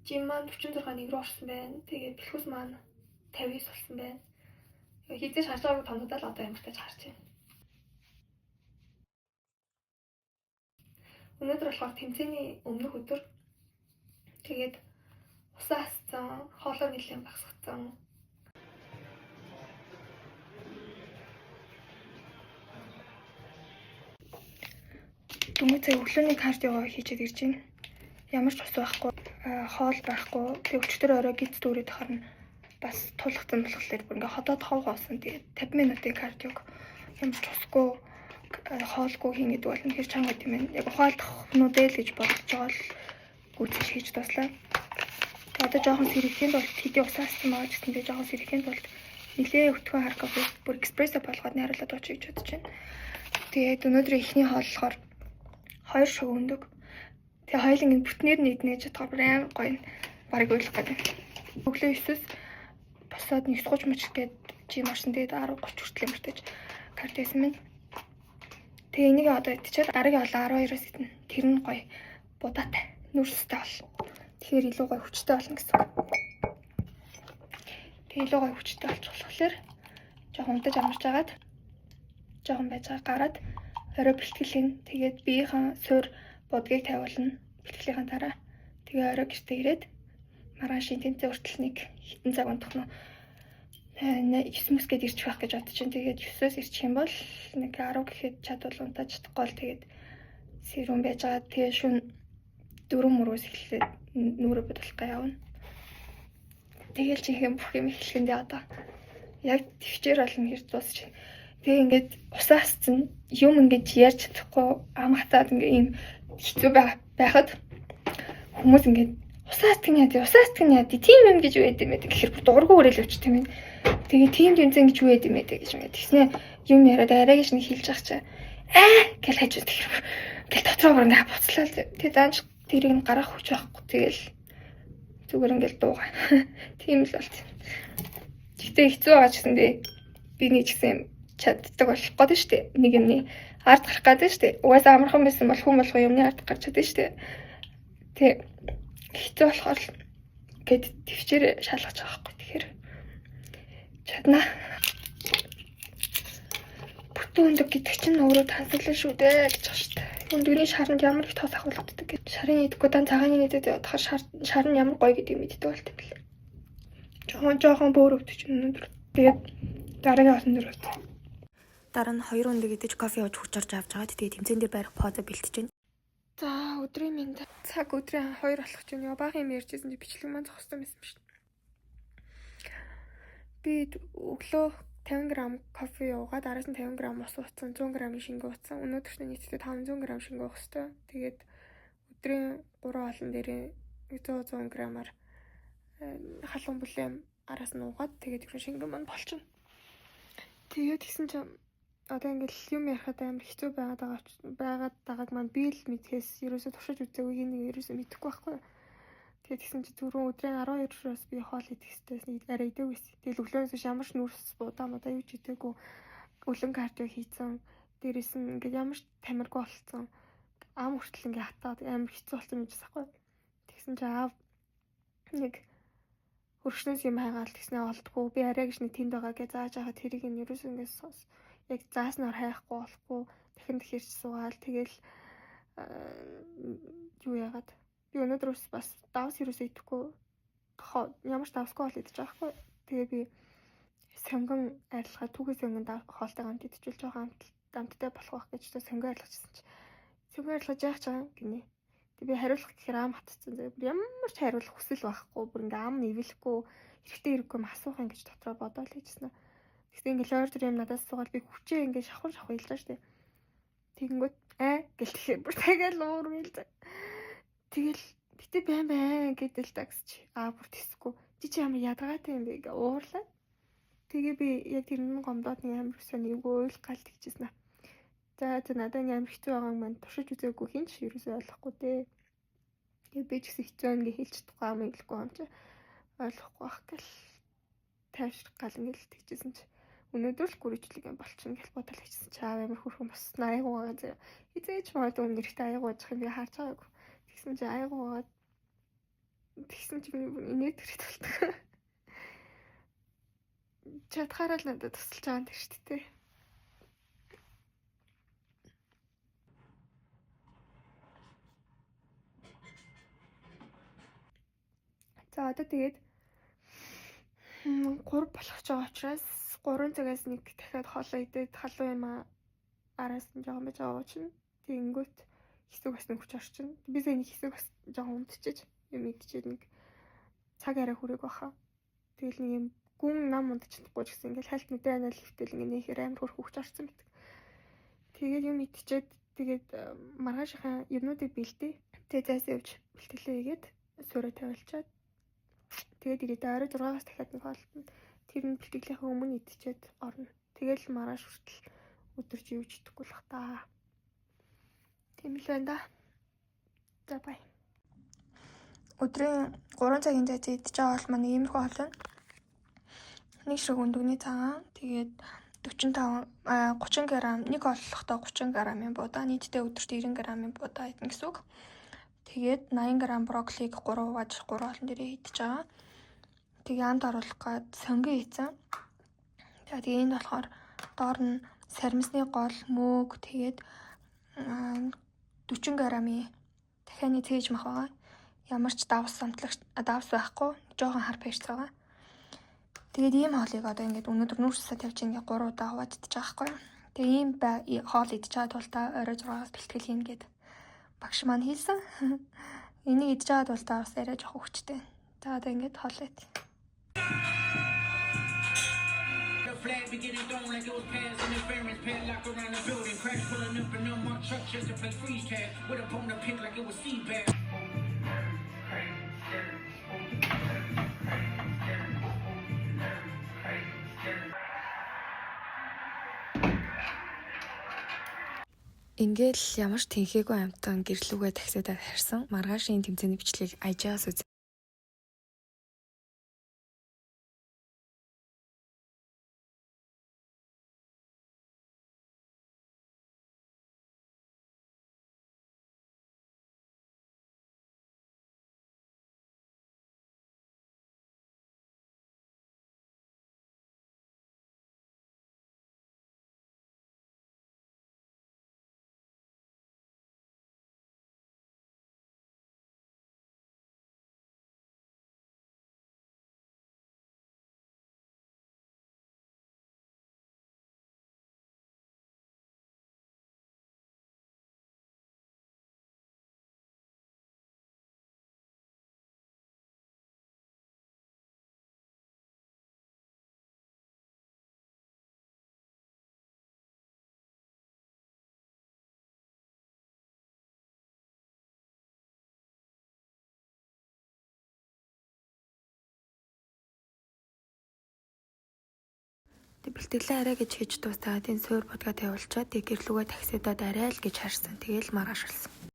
жим маань 46-1 рүү орсон байна. Тэгээд бэлхүүс маань 59 болсон байна. Хизээж харж байгаагүй томдоо л одоо ямартай харж байна. Өнөөдөр болохоор тэмцээний өмнөх өдөр. Тэгээд усаа асцсан, хоолой нэлээд багсгацсан. Дөнгөж цаг өглөөний кардиогоо хийчихэд ирж байна. Ямар ч ус байхгүй, хоол байхгүй. Тэгээ өчтөр орой гиз дүүрээд харна. Бас тулгцсан болохоор бүр ингээ ходоод хов гоосон. Тэгээ 50 минутын кардиог ямар ч усгүй, хоолгүй хийн гэдэг бол үнэхээр чанга гэм юм. Яг ухаалдах нүдэ л гэж бодож байгаа л гүйцэж хийж туслаа. Одоо жоохон сэргэхийн тулд хэдий усаасан байгаа ч гэсэн би жоохон сэргэхийн тулд нэлээ өтгөн хар кофе бүр эспрессо болгоод найруулад очиж гэж бодож байна. Тэгээд өнөөдрийн эхний хоол болохоор 2 шог өндөг. Тэгээ хоёулын энэ бүтнээр нь иднэ чадхаар амар гоё барыг ойлгох гэдэг. Өглөө 9-с босоод 9:30 мөч гээд жим орсон. Тэгээд 10:30 хүртэл ямартаж кардиосэн минь. Тэгээ энийг одоо идчихэл дараагийн хоолоо 12-оос идэнэ. Тэр нь гоё будаатай, нүрстэй бол. Тэгэхээр илүү гоё хүчтэй болно гэсэн үг. Тэгээ илүү гоё хүчтэй болчих болохоор жоохон унтаж амарч агаад жоохон байж байгаа гараад орой бэлтгэлэн тэгээд биеийнхэн суур бодгийг тавиулна. Бэлтгэлийн дараа тэгээ орой гэртээ ирээд маргааш тэмцээн хүртэл нэг хэдэн цаг унтах нь 9 гээд ирчих байх гэж бодож байна. Тэгээд 9-оос ирчих юм бол нэг 10 гэхэд чадвал унтаж чадахгүй л тэгээд сэрүүн байж байгаа. Тэгээ шүн 4 мөрөөс эхлээд нүрэ бодлохоо явна. Тэгээл чи хэм бүх юм эхлэхэндээ одоо яг төвчээр болно хэрэг дуусч. Тэгээ ингээд усаасцсан юм ингээд ярьж чадахгүй ам хатаад ингээд ийм хэцүү байхад хүмүүс ингээд усаастдаг нь яа тийм юм гэж үгээд юм байдаг. Гэхэр дуургүй өрөөл өчт юм. Тэгээ тийм тэмцэн гэж үгээд юм байдаг гэж юм. Тэгснэ юм яриад арай гэж нэг хэлж ах чаа. Гэл хаж тэгэр. Гэл дотроо бүр ингээд буцлаа. Тэгээ заанч тэрийг нь гаргах хүч байхгүй. Тэгэл зүгээр ингээд дуугаа. Тийм л болт. Гэтэ хэцүү байгаа ч гэсэн би нэг гэсэн чаддаг болох гэдэг шүү дээ. Нэг юмны ард гарах гэдэг шүү дээ. Угаасаа амархан байсан бол хүн болгоо юмны ард гарч чаддаг шүү дээ. Тэг хэцүү болохоор гээд төвчээр шалгаж байгаа байхгүй. Тэгэхээр чадна. Бүтэн өндөг гэдэг чинь өөрөө тансаглал шүү дээ гэж байна шүү дээ. Өндөрийн шаранд ямар их тоос ахуулгадаг гэж. Шарын идэхгүй дан цагааны нэдэд явахаар шар нь ямар гоё гэдэг мэддэг болт юм бэл. Жохон бөөр өвдөж өнөдөр. Тэгээд дараагийн хоолн дээр бат. Дараа нь 2 өндөг идэж кофе ууж хүч орж авч байгаа. Тэгээд тэмцээн дээр барих позо бэлтэж байна. За өдрийн минь цаг өдрийн 2 болох ч юм баахан юм ярьжсэн чи бичлэг маань зогссон байсан шүү дээ. Би өглөө 50 г кофе уугаад араас нь 50 г ус ууцсан, 100 г шингэ ууцсан. Өнөөдөр нь нийтдээ 500 г шингэ уух хэрэгтэй. Тэгээд өдрийн 3 хоолн дээр 100 г-аар халуун бүлэм араас нь уугаад тэгээд ер нь шингэ маань болчихно. Тэгээд тэгсэн чинь одоо ингээл юм ярихад амар хэцүү байгаад байгааг маань би л мэдхээс ерөөсө туршиж үзээгүй хин ерөөсө мэдэхгүй байхгүй. Тэгээд тэгсэн чи түрүүн өдрийн 12-оос би хоол идэх хэвчээс арай идэв гэсэн. Тэгэл өглөөнөөс ямар ч нүрс будаа юу ч идээгүй. Өлөн кардио хийцэн. Дээрээс нь ингээд ямар ч тамиргүй болцсон. Ам хүртэл ингээд хатаад амар хэцүү болсон юм жисахгүй. Тэгсэн чи аав нэг хөршнөөс юм хайгаал тэгснээ олдгүй. Би арай гэж нэг тэнд байгаа гэж зааж байгаа тэрийг нь ерөөсө ингээд яг зааснаар хайхгүй болохгүй. Дахин тэгэхээр суугаал тэгэл юу яагаад би өнөөдрөөс бас давс ерөөсөө идэхгүй ямар ч давсгүй бол идэж байгаа хгүй. Тэгээ би сонгон арилгаа түүхээс сонгон хоолтой гамт идчихвэл жоохон амттай болох байх гэж сонгон арилгачсан чи. Сонгон арилгаж яах чам гинэ. Тэгээ би хариулах гэхээр ам хатцсан. Ямар ч хариулах хүсэл байхгүй. Бүр ингээм ам нэвлэхгүй хэрэгтэй хэрэггүй юм асуух юм гэж дотроо бодоод хийжсэн. Тэгсэн ингээл ойр юм надаас суугаад би хүчээ ингээд шахуу хэлж байгаа шүү дээ. Тэгэнгүүт гэл тэгэхээр бүр тэгэл уур гэлээ. Тэгэл битээ байн гэдэл тагс чи бүр тэсгүй. Чи ямар ядгаатай юм бэ гээ уурлаа. Тэгээ би яг тэрний гомдоод нэг амар сони юу галт хийжсэн аа. За надад амар хэцүү байгаа юм маань туршиж үзээгүй хин ч ерөөсөй ойлгохгүй дээ. Тэгээ би ч гэсэн хэцүү ингээ хэлж чадахгүй юм гэлгүй юм чи ойлгохгүй бах гэл тайвшрах гал ингээл тэгжсэн чи өнөөдөр л гүрийчлэг юм болчихно гэж бодол хийсэн чи амар хөрхөн босноо айгуу байгаа зөө. Хизээч мод өмнө ихтэй айгуу уучих юм би харж байгаагүй. Тэгсэн чи айгуу Тэгсэн чи миний бүр инээд төрөд болтгоо. Чадхаараа л надад тусалж байгаа юм тэр шүү дээ. За одоо тэгээд 3 болох ч байгаа учраас 3 цагаас нэг дахиад хоолоо идээд халуун юм араас нь жоохон байж байгаа чинь тэгэнгүүт хэсэг бас нэг хүч орчин. Би сая нэг хэсэг бас жоохон унтчихэж юм идчихэд нэг цаг арай хүрээг баха. Тэгэл нэг юм гүн нам унтчихдаггүй ч гэсэн ингээл хальт мэдээ анаа л хөвтөл ингээ нэхэр амар хөрх хүч орсон байдаг. Тэгээд юм идчихэд тэгээд маргаашийнхаа юмнуудыг бэлдээ. Тэгээд зайсаа явж бэлтгэлээ хийгээд суурэ тавилчаад тэгээд ирээд орой 6-аас дахиад нэг хоолтонд тэр нь бэлтгэлийнхаа өмнө идчихэд орно. Тэгэл маргааш хүртэл өдөрч юу ч идэхгүй л хата. Тийм л байна да. За бай. Өдрийн 3 цагийн зайд идэж байгаа бол маань иймэрхүү хоол байна. Нэг ширхэг өндөгний цагаан, тэгээд 30 г, нэг оллохдоо 30 г-ийн будаа, нийтдээ өдөрт 90 г-ийн будаа идэх гэсэн үг. Тэгээд 80 г брокколиг 3 хувааж 3 хоолн дээрээ идэж байгаа. Тэгээ амд оруулах гээд сонгон хийцэн. За тэгээ энд болохоор доор нь сармисны гол, мөөг, тэгээд 40 г-ийн дахианы цээж мах байгаа. Ямар ч давс байхгүй, жоохон хар пэйж байгаа. Тэгээд ийм хоолыг одоо ингээд өнөөдөр нүүрсээ тавьж ингээд 3 удаа хувааж идэж байгаа байхгүй. Тэгээ ийм хоол идэж байгаа тул та орой 6-аас бэлтгэл хийн гээд багш маань хэлсэн. Энийг идэж байгаа тул та бас арай жоох хүчтэй. За одоо ингээд хоол ид. Flag beginning thrown like it was pants and interference, padlock around the building, crash pulling up in my truck just to play freeze tag, with a bone up pink like it was sea bag. Ингээл ямар ч тэнхээгүй амтан гэрлүүгээ таксидад харсан маргаашийн тэмцээний бичлэгийг ажиас үз. Тэг бэлтгэлээ арай гэж хийж дуустаад энэ суур бодгаа тавиулчаад тэг гэрлүүгээ таксидад арай л гэж харсан. Тэгээл маргааш болсон.